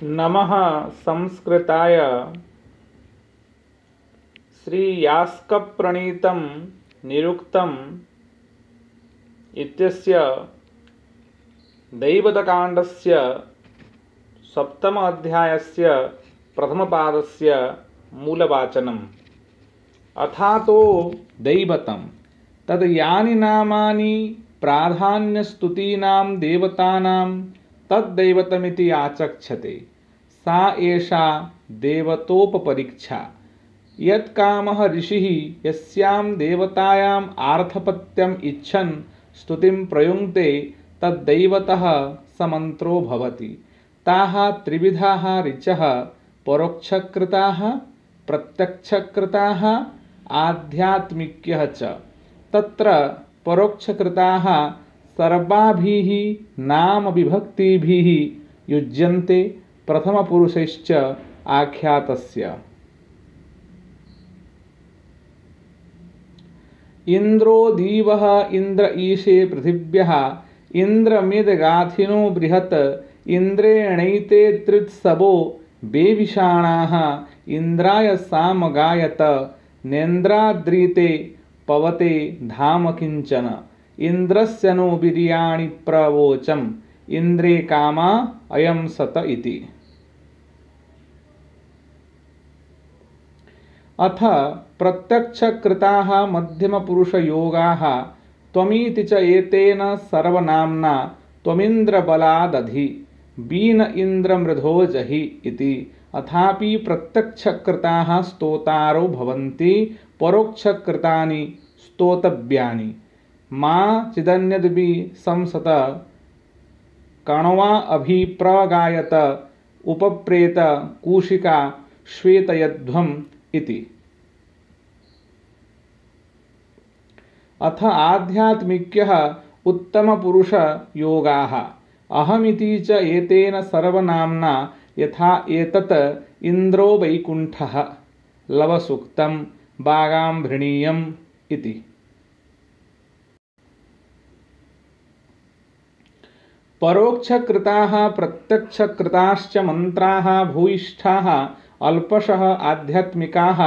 नमः संस्कृताय श्रीयास्कप्रणीतं निरुक्तम् इत्यस्य दैवतकाण्डस्य सप्तम अध्यायस्य प्रथमपादस्य मूलवाचनम्। अथातो दैवतं तद् यानि नामानि प्राधान्यस्तुतीनां देवतानां तद्दैवतमिति आचक्षते सा एषा देवतोपपरीक्षा। यत्कामः ऋषिः यस्यां देवतायाम् आर्थपत्यम् इच्छन् स्तुतिं प्रयुङ्क्ते तद्दैवतः समन्त्रो भवति। ताः त्रिविधाः ऋचः परोक्षकृताः प्रत्यक्षकृताः आध्यात्मिक्यः च। तत्र परोक्षकृताः सर्वाभिः नामविभक्तिभिः युज्यन्ते प्रथमपुरुषैश्च आख्यातस्य। इन्द्रो दीवः इन्द्र ईशे पृथिव्यः इन्द्रमिदगाथिनो बृहत् इन्द्रेणैते त्रित्सवो बेविषाणाः इन्द्राय सामगायत नेन्द्राद्रीते पवते धाम किञ्चन इन्द्रस्य नो वीर्याणि प्रवोचम् इन्द्रे कामा अयं सत इति। अथ प्रत्यक्षकृताः मध्यमपुरुषयोगाः त्वमीति च एतेन सर्वनाम्ना त्वमिन्द्रबलादधि बीन इन्द्रमृधो जहि इति। अथापि प्रत्यक्षकृताः स्तोतारो भवन्ति परोक्षकृतानि स्तोतव्यानि। मा चिदन्यद्वि संसत कण्वा अभिप्रगायत उपप्रेत कूशिका श्वेतयध्वम् इति। अथ आध्यात्मिक्यः उत्तमपुरुषयोगाः अहमिति च एतेन सर्वनाम्ना यथा एतत् इन्द्रो वैकुण्ठः लवसुक्तं वागाम्भृणीयम् इति। परोक्षकृताः प्रत्यक्षकृताश्च मंत्राः भूयिष्ठाः अल्पशः आध्यात्मिकाः।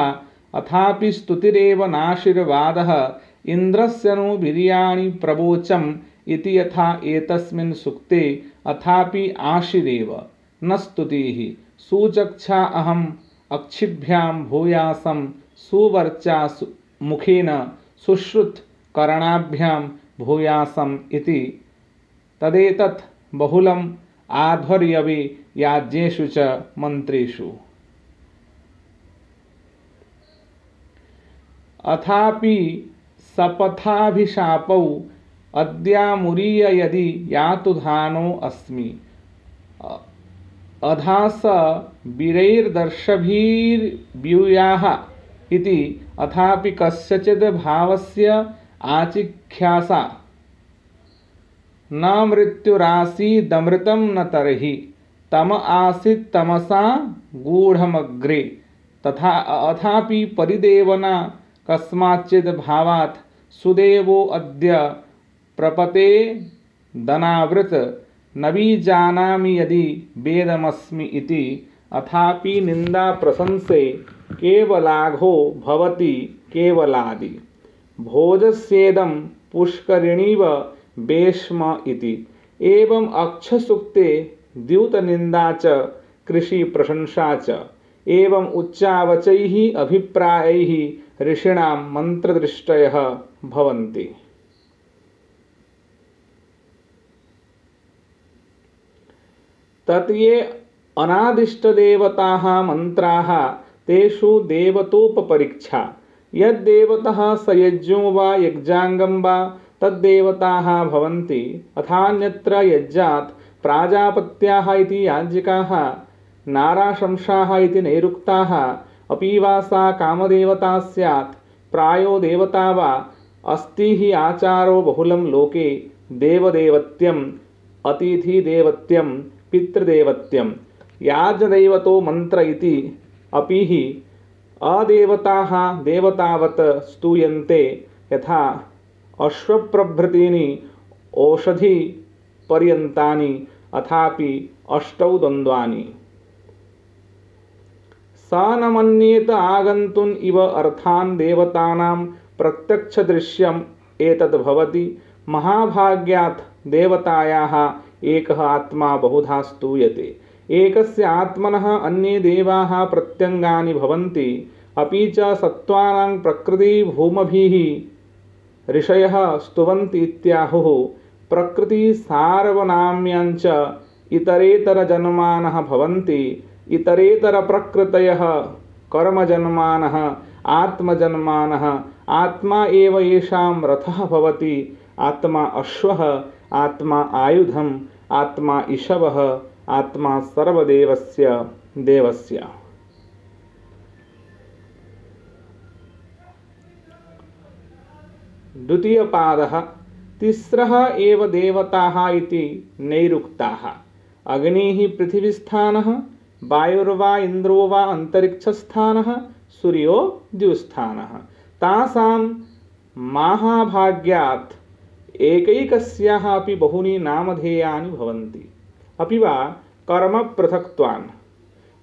अथापि स्तुतिरेव नाशीर्वादः इन्द्रस्य नु वीर्याणि प्रवोचम् इति यथा एतस्मिन् सूक्ते। अथापि आशीरेव न स्तुतिः सुचक्षा अहम् अक्षिभ्यां भूयासं सुवर्चा मुखेन सुश्रुत करणाभ्यां भूयासम् इति। तदेतत् बहुलम् आध्वर्यवे याज्ञेषु च मन्त्रेषु। अथापि सपथाभिशापौ अद्यामुरीय यदि यातुधानो अस्मि अधास वीरैर्दर्शभिर्व्यूयाः इति। अथापि कस्यचिद् भावस्य आचिख्यासा न मृत्युरासीदमृतं न तर्हि तम आसीत् तमसा गूढ़मग्रे। तथा अथापि परिदेवना कस्माच्चिद् भावात् सुदेवो अद्य प्रपते दनावृत नवीजानामि यदि वेदमस्मि इति। अथापि निंदा प्रशंसे केवलाघो भवति केवलादि भोजस्येदं पुष्करिणीव बेश्म इति। एवं अक्षसूक्ते द्यूतनिंदा च कृषि प्रशंसा च एवं उच्चावचैः अभिप्रायैः ऋषीणां मंत्रदृष्टयः भवन्ति। तत्ये अनादिष्टदेवताः मंत्राः तेषु देवतोपपरीक्षा। यद्देवतः स यज्ञो वा यज्ञांगं वा तद्देवताः भवन्ति। अथान्यत्र यज्ञात् प्राजापत्याः इति याज्ञिकाः नाराशंसाः इति नैरुक्ताः अपि वा सा कामदेवता स्यात् प्रायो देवता वा अस्ति हि आचारो बहुलं लोके देवदेवत्यम् अतिथिदेवत्यं पितृदेवत्यं याजदैवतो मंत्र इति। अपि हि अदेवताः देवतावत् स्तूयन्ते यथा अश्वप्रभृतीनि औषधि पर्यन्तानि अथापि अष्टौ द्वन्द्वानि। न मन्येत आगन्तुम् इव अर्थान् देवतानां प्रत्यक्षदृश्यम् एतद् भवति। महाभाग्यात् देवतायाः एकः आत्मा बहुधा स्तूयते। एकस्य आत्मनः अन्ये देवाः प्रत्यङ्गानि भवन्ति। अपि च सत्त्वानां प्रकृतिभूमभिः ऋषयः स्तुवन्ति इत्याहुः। प्रकृतिसार्वनाम्याञ्च इतरेतरजन्मानः भवन्ति। इतरेतरप्रकृतयः कर्मजन्मानः आत्मजन्मानः। आत्मा एव येषां रथः भवति। आत्मा अश्वः, आत्मा आयुधम्, आत्मा इषवः, आत्मा सर्वदेवस्य देवस्य। द्वितीयपादः तिस्रः एव देवताः इति नैरुक्ताः। अग्निः पृथिवीस्थानः, वायुर्वा इन्द्रो वा अन्तरिक्षस्थानः, सूर्यो द्युस्थानः। तासां महाभाग्यात् एकैकस्याः अपि बहूनि नामधेयानि भवन्ति। अपि वा कर्म पृथक्त्वान्,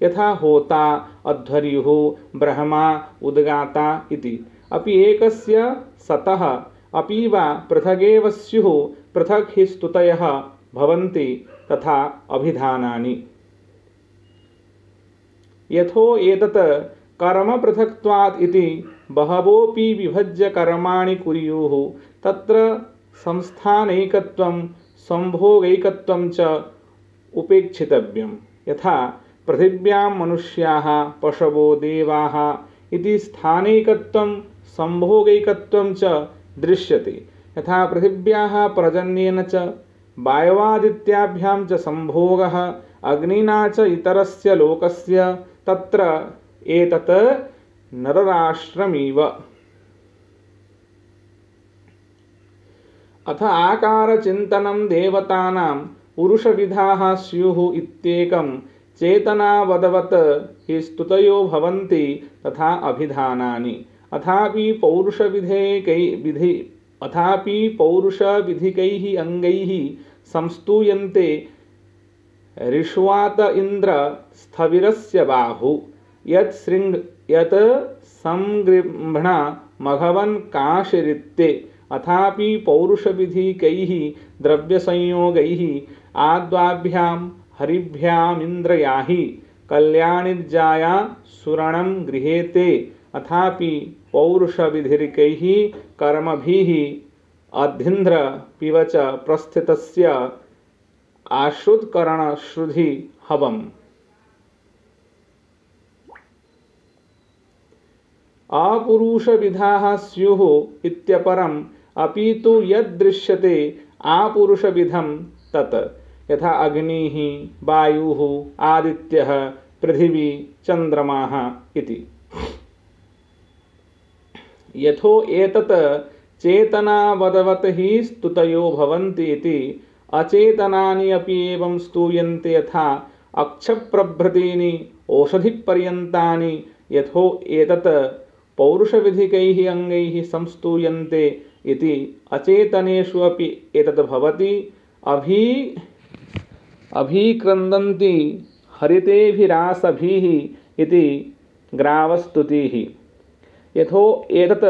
यथा होता, अध्वर्युः, ब्रह्मा, उद्गाता इति। अपि एकस्य सतः अपि वा पृथगेव स्युः। पृथक् हि स्तुतयः भवन्ति तथा अभिधानानि। यथो एतत् कर्म पृथक्त्वात् इति बहवोऽपि विभज्य कर्माणि कुर्युः। तत्र संस्थानैकत्वं संभोगैकत्वं च उपेक्षितव्यं। यथा पृथिव्यां मनुष्याः, पशवो, देवाः इति स्थानैकत्वं संभोगैकत्वं च दृश्यते। यथा पृथिव्याः पर्जन्येन च वायवादित्याभ्यां च संभोगः, अग्निना च इतरस्य लोकस्य। तत्र एतत् नरराष्ट्रमिव। अथ आकारचिन्तनं देवतानां पुरुषविधाः स्युः इत्येकं चेतनावदवत् हि स्तुतयो भवन्ति तथा अभिधानानि। अथापि पौरुषविधिकैः अङ्गैः संस्तूयन्ते। ऋष्वात इन्द्र स्थविरस्य बाहु यत् संगृह्ण मघवन् काशिरित्ते। अथापि पौरुषविधिकैः द्रव्यसंयोगैः आद्वाभ्यां हरिभ्यामिन्द्रयाहि कल्याणिर्जाया सुरणं गृहेते। अथापि पौरुषविधिकैः कर्मभिः अधीन्द्र पिवच प्रस्थितस्य आश्रुतकरणश्रुधि हवम्। अपुरुषविधाः स्युः इत्यपरम् अपि तु यद्दृश्यते आपुरुषविधं तत्। यथा अग्निः, वायुः, आदित्यः, पृथिवी, चन्द्रमाः इति। यथो एतत् चेतनावदवत् हि स्तुतयो भवन्ति इति अचेतनानि अपि एवं स्तूयन्ते। यथा अक्षप्रभृतीनि ओषधिपर्यन्तानि। यथो एतत् पौरुषविधिकैः अङ्गैः संस्तूयन्ते इति अचेतनेषु अपि एतत् भवति। अभिक्रन्दन्ति हरितेभिरासभिः इति ग्रावस्तुतिः। यथो एतत्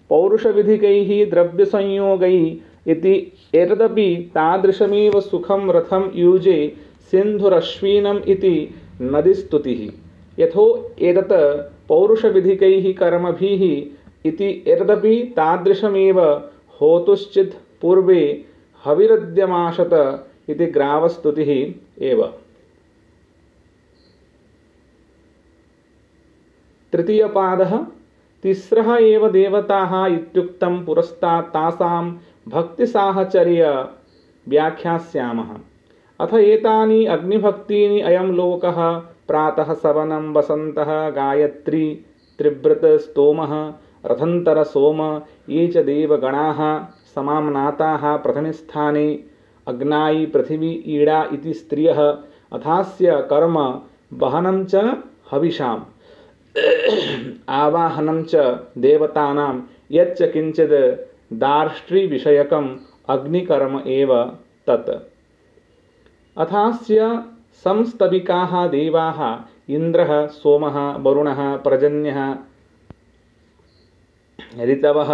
पौरुषविधिकैः द्रव्यसंयोगैः इति एतदपि तादृशमेव सुखं रथं युजे सिन्धुरश्विनम् इति नदीस्तुतिः। यथो एतत् पौरुषविधिकैः कर्मभिः इति एतदपि तादृशमेव होतुश्चित् पूर्वे हविरद्यमाशत इति ग्रावस्तुतिः एव। तृतीयपादः तिस्रः एव देवताः इत्युक्तं पुरस्तात् तासां भक्तिसाहचर्य व्याख्यास्यामः। अथ एतानि अग्निभक्तीनि अयं लोकः प्रातः सवनं वसन्तः गायत्री त्रिव्रत स्तोमः रथंतर सोम ये च देवगणाः समाम्नाताः प्रथमस्थाने अग्नायी पृथिवी ईडा इति स्त्रियः अथास्य कर्म वहनं च हविषाम् आवाहनं च देवतानां यच्च किञ्चित् दार्ष्ट्रीविषयकम् अग्निकर्म एव तत्। अथास्य संस्तविकाः देवाः इंद्रः सोमः वरुणः पर्जन्यः ऋतवः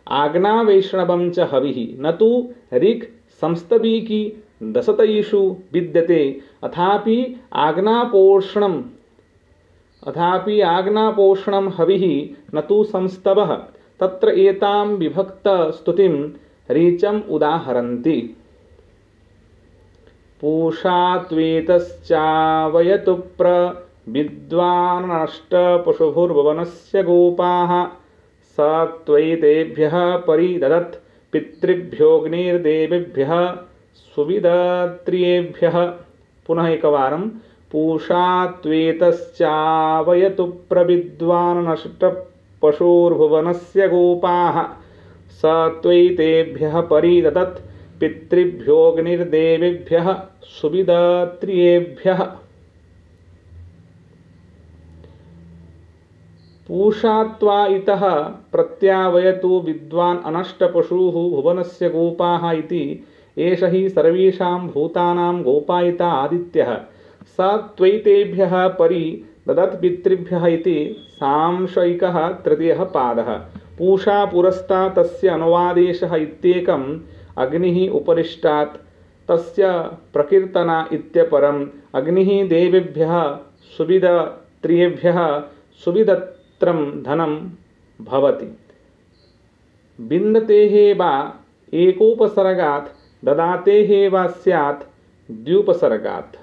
आग्नावैष्णवं च हविः न तु ऋक् संस्तबीकी दशतयिषु विद्यते अथापि आग्नापोषणं हविः न तु संस्तवः तत्र एतां विभक्त स्तुतिं ऋचम् उदाहरन्ति। पूषा त्वेतश्चावयतु प्रविद्वानष्टपशुभुर्भुवनस्य गोपाः स त्वैतेभ्यः परिददत् पितृभ्योऽग्निर्देवेभ्यः सुविदत्रियेभ्यः। पुनः एकवारं पूषा त्वेतश्चावयतु प्रविद्वानष्टपशुर्भुवनस्य गोपाः स त्वैतेभ्यः परिददत् पितृभ्योऽग्निर्देवेभ्यः सुविदत्रियेभ्यः। पूषात्वा इतः प्रत्यावयतु विद्वान् अनष्टपशुः भुवनस्य गोपाः इति एष हि सर्वेषां भूतानां गोपायिता आदित्यः स त्वैतेभ्यः परि ददत् पितृभ्यः इति सांशयिकः तृतीयः पादः। पूषा पुरस्तात् तस्य अनुवादेशः इत्येकम् अग्निः उपरिष्टात् तस्य प्रकीर्तना इत्यपरम् अग्निः देवेभ्यः सुविदत्रियेभ्यः सुविदत्रं धनं भवति। बिन्दतेः वा एकोपसर्गात् ददातेः वा स्यात् द्व्युपसर्गात्।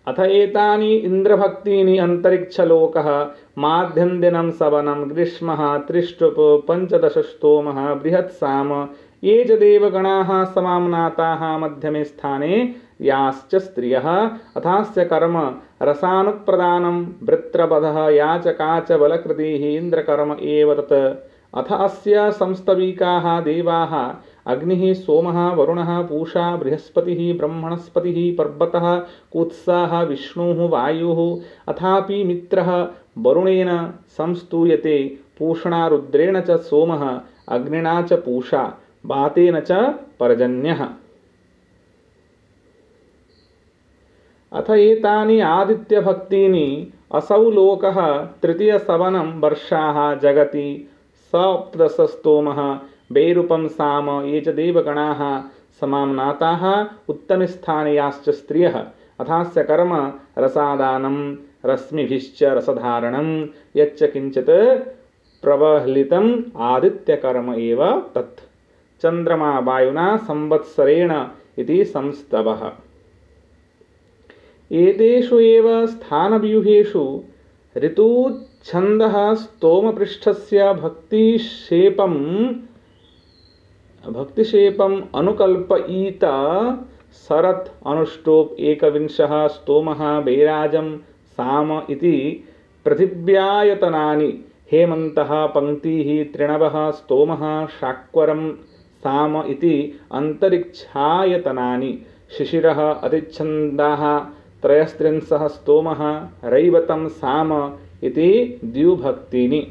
अथ एतानि इन्द्रभक्तीनि अन्तरिक्षलोकः माध्यन्दिनं सवनं ग्रीष्मः त्रिष्टुप् पञ्चदश स्तोमः बृहत्साम ये च देवगणाः समाम्नाताः मध्यमे स्थाने याश्च स्त्रियः अथास्य कर्म रसानुप्रदानं वृत्रवधः याचका च बलकृतिः इन्द्रकर्म एव तत्। अथ अस्य संस्तवीकाः देवाः अग्निः सोमः वरुणः पूषा बृहस्पतिः ब्रह्मणस्पतिः पर्वतः कुत्सः विष्णुः वायुः अथापि मित्रः वरुणेन संस्तूयते पूषणा रुद्रेण च सोमः अग्निना च पूषा वातेन च पर्जन्यः। अथ एतानि आदित्यभक्तीनि असौ लोकः तृतीयसवनं वर्षाः जगति सप्तदशस्तोमः वैरूपं साम ये च देवगणाः समाम्नाताः उत्तमस्थाने याश्च स्त्रियः अथास्य कर्म रसादानं रश्मिभिश्च रसधारणं यच्च किञ्चित् प्रवह्लितम् आदित्यकर्म एव तत्। चन्द्रमा वायुना संवत्सरेण इति संस्तवः। एतेषु एव स्थानव्यूहेषु ऋतुच्छन्दः स्तोमपृष्ठस्य भक्तिशेपम् अनुकल्पयित। शरत् अनुष्टोप् एकविंशः स्तोमः वैराजं साम इति पृथिव्यायतनानि हेमन्तः पङ्क्तिः तृणवः स्तोमः शाक्वरं साम इति अन्तरिक्षायतनानि शिशिरः अतिच्छन्दाः त्रयस्त्रिंशः स्तोमः रैवतं साम इति द्युभक्तीनि।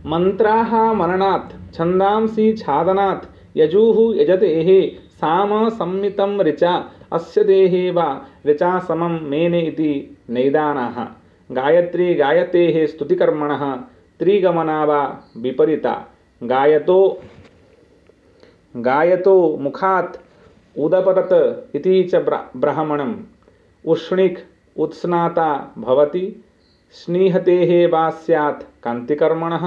मंत्राः मननात् छन्दांसि छादनात् यजुः यजतेः साम संमितं ऋचा अस्य देहे वा ऋचा समं मेने इति नैदानाः। गायत्री गायतेः स्तुतिकर्मणः त्रिगमना वा विपरीता। गायतो मुखात् उदपतत् इति च ब्राह्मणम्। उष्णिक् उत्स्नाता भवति स्निहतेः वा स्यात् कान्तिकर्मणः।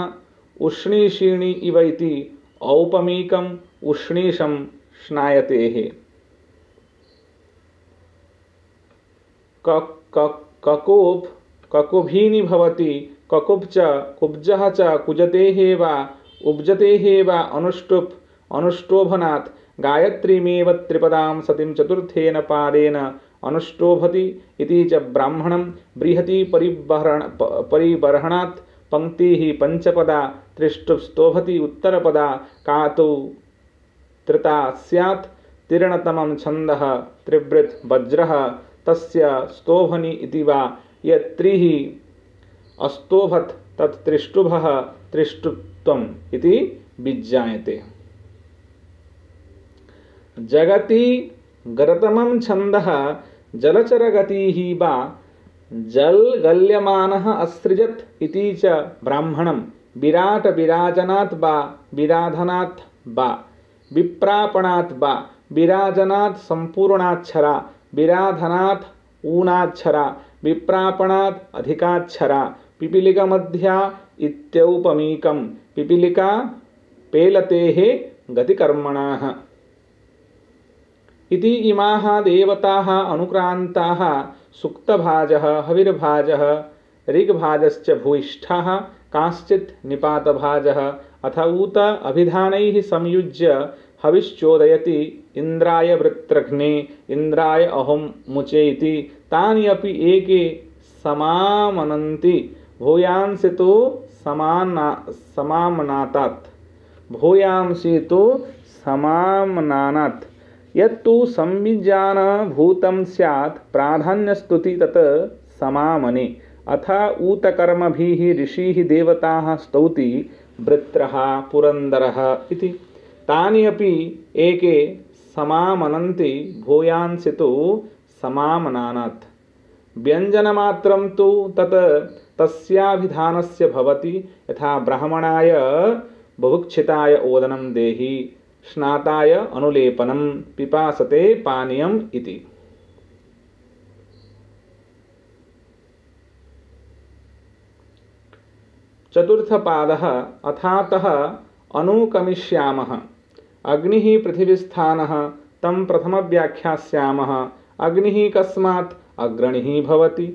उष्णीषिणी इव इति औपमीकम् उष्णीषं स्नायतेः। ककुब् ककुभीनि भवति ककुब् च कुब्जः च कुजतेः वा उब्जतेः वा अनुष्टुप् अनुष्टोभनात्। गायत्रीमेव त्रिपदां सतीं चतुर्थेन पादेन अनुष्टोभति इति च ब्राह्मणं। बृहति परिबर्हणात् पंक्तिः पंचपदा त्रिष्टुप् स्तोभति उत्तरपदा कातु त्रिता स्यात्। तीर्णतमं छन्दः त्रिवृत् वज्रः तस्य स्तोभनि इति वा। यत्रिः अस्तोभत् तत् त्रिष्टुभः त्रिष्टुप्त्वम् इति विज्ञायते। जगति गरतमं छन्दः जलचरगतिः वा जल्गल्यमानः असृजत् इति च ब्राह्मणं विराट विराजनात् वा विराधनात् वा विप्रापणात् वा विराजनात् सम्पूर्णाक्षरा विराधनात् ऊनाक्षरा विप्रापणात् अधिकाक्षरा पिपीलिकमध्या इत्यौपमीकं पिपीलिका पेलतेः गतिकर्मणः इति इमाः देवताः अनुक्रान्ताः सुक्तभाजः हविर्भाजः ऋग्भाजश्च भूयिष्ठाः काश्चित् निपातभाजः अथ ऊत अभिधानैः संयुज्य हविश्चोदयति इन्द्राय वृत्रघ्ने इन्द्राय अहं मुचे इति तानि अपि एके समामनन्ति भूयांसि तु समामनातात् भूयांसि तु समामनानात् यत्तु संविज्ञानभूतं स्यात् प्राधान्यस्तुति तत् समामने अथ ऊतकर्मभिः ऋषिः देवताः स्तौति वृत्रः पुरन्दरः इति तानि अपि एके समामनन्ति भूयांसि तु समामनानात् व्यञ्जनमात्रं तु तत् तस्याभिधानस्य भवति यथा ब्राह्मणाय बुभुक्षिताय ओदनं देहि स्नाताय अनुलेपनं पिपासते पानीयम् इति। चतुर्थपादः अथातः अनुकमिष्यामः अग्निः पृथिवीस्थानः तं प्रथमव्याख्यास्यामः अग्निः कस्मात् अग्रणिः भवति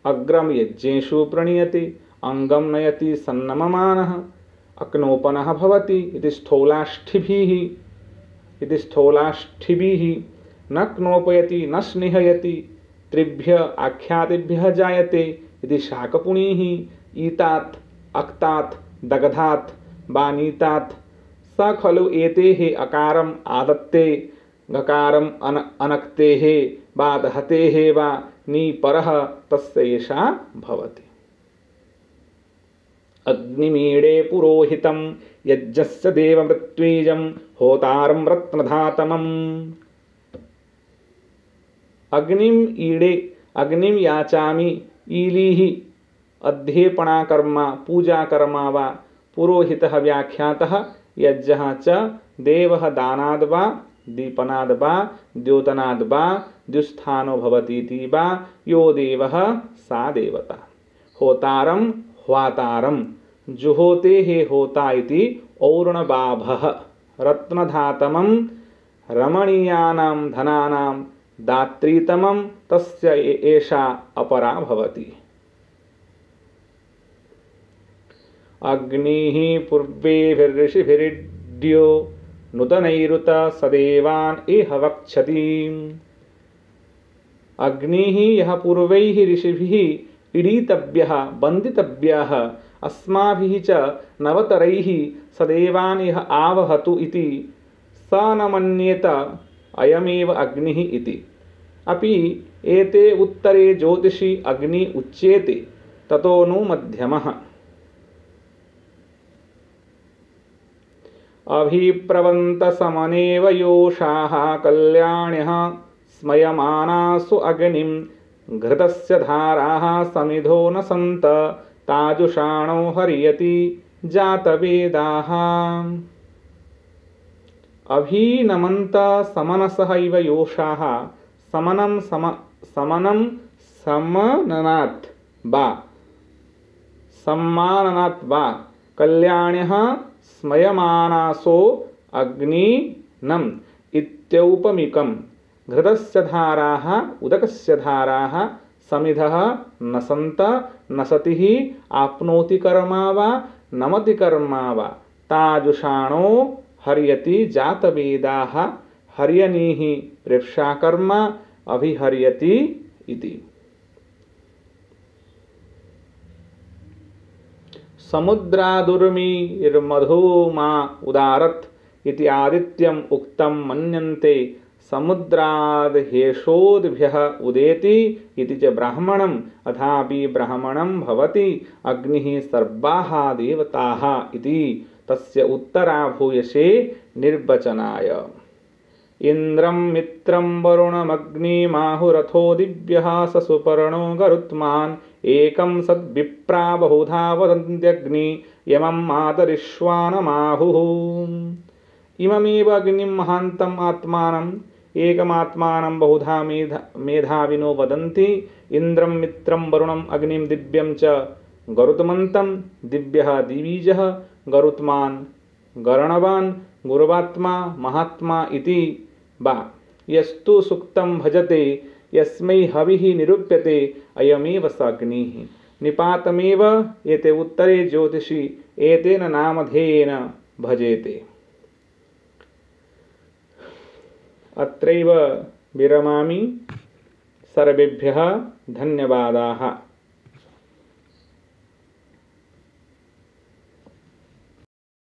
अग्रं यज्ञेषु प्रणीयते अंगं नयति सन्नममानः अक्नोपनः भवति इति स्थौलाष्ठिभिः न क्नोपयति न स्निहयति त्रिभ्य आख्यातिभ्यः जायते इति शाकपुणीः ईतात् अक्तात् दग्धात् बानीतात् स खलु एतेः अकारम् आदत्ते गकारम् अनक्तेः वा दहतेः वा नीपरः तस्य एषा भवति। अग्निमीडे पुरोहितं यज्ञस्य देवमृत्वीजं होतारं रत्नधातमम् अग्निम ईडे अग्निम याचामि ईलीः अध्येपणा कर्म पूजा कर्म वा पुरोहितः व्याख्यातः यज्ञः च देवः दानाद् वा दीपनाद् वा द्योतनाद् वा द्युस्थानो भवतीति वा यो देवः सा देवता होतारं ह्वातारं जुहोते हे होता इति और्णबाभः रत्नधातमं रमणीयानां धनानां दात्रीतमं तस्य एषा अपरा भवति। अग्निः पूर्वेभिर्षिभिरिड्यो नूतनैरुत सदेवान् इह वक्षति अग्निः यः पूर्वैः ऋषिभिः ईडितव्यः बन्दितव्यः अस्माभिः च नवतरैः सदेवान् इह आवहतु इति स न मन्येत अयमेव अग्निः इति अपि एते उत्तरे ज्योतिषि अग्नि उच्येते ततो नु मध्यमः अभिप्रवन्तसमनेव योषाः कल्याण्यः स्मयमानासु अग्निं घृतस्य धाराः समिधो न सन्त ताजुषाणो हर्यति जातवेदाः अभिनमन्त समनसः इव योषाः समनं समननात् वा सम्माननात् वा कल्याण्यः स्मयमानासो अग्निनम् इत्यौपमिकं घृतस्य धाराः उदकस्य धाराः समिधः नसन्त नसतिः आप्नोति कर्मा वा नमति कर्मा वा ताजुषाणो हर्यति जातवेदाः हर्यनीः प्रेप्षा कर्म अभिहर्यति इति। समुद्रादुर्मिर्मधुमा उदारत् इति आदित्यम् उक्तं मन्यन्ते समुद्राद्हेषोद्भ्यः उदेति इति च ब्राह्मणम् अथापि ब्राह्मणं भवति अग्निः सर्वाः देवताः इति तस्य उत्तराभूयसे निर्वचनाय इंद्रं मित्रं वरुणमग्निमाहुरथो दिव्यः स सुपर्णो गरुत्मान् एकं सद्विप्रा बहुधा वदन्त्यग्नि यमं मातरिश्वानमाहुः। इममेव अग्निं महान्तम् आत्मानम् एकमात्मानं बहुधा मेधाविनो वदन्ति। इंद्रं मित्रं वरुणम् अग्निं दिव्यं च गरुत्मन्तं दिव्यः दिवीजः गरुत्मान् गरणवान् गुरुवात्मा महात्मा इति वा। यस्तु सुक्तं भजते यस्मै हविः निरूप्यते अयमेव स अग्निः। निपातमेव एते उत्तरे ज्योतिषि एतेन नामधेयेन भजेते। अत्रैव विरमामि। सर्वेभ्यः धन्यवादाः।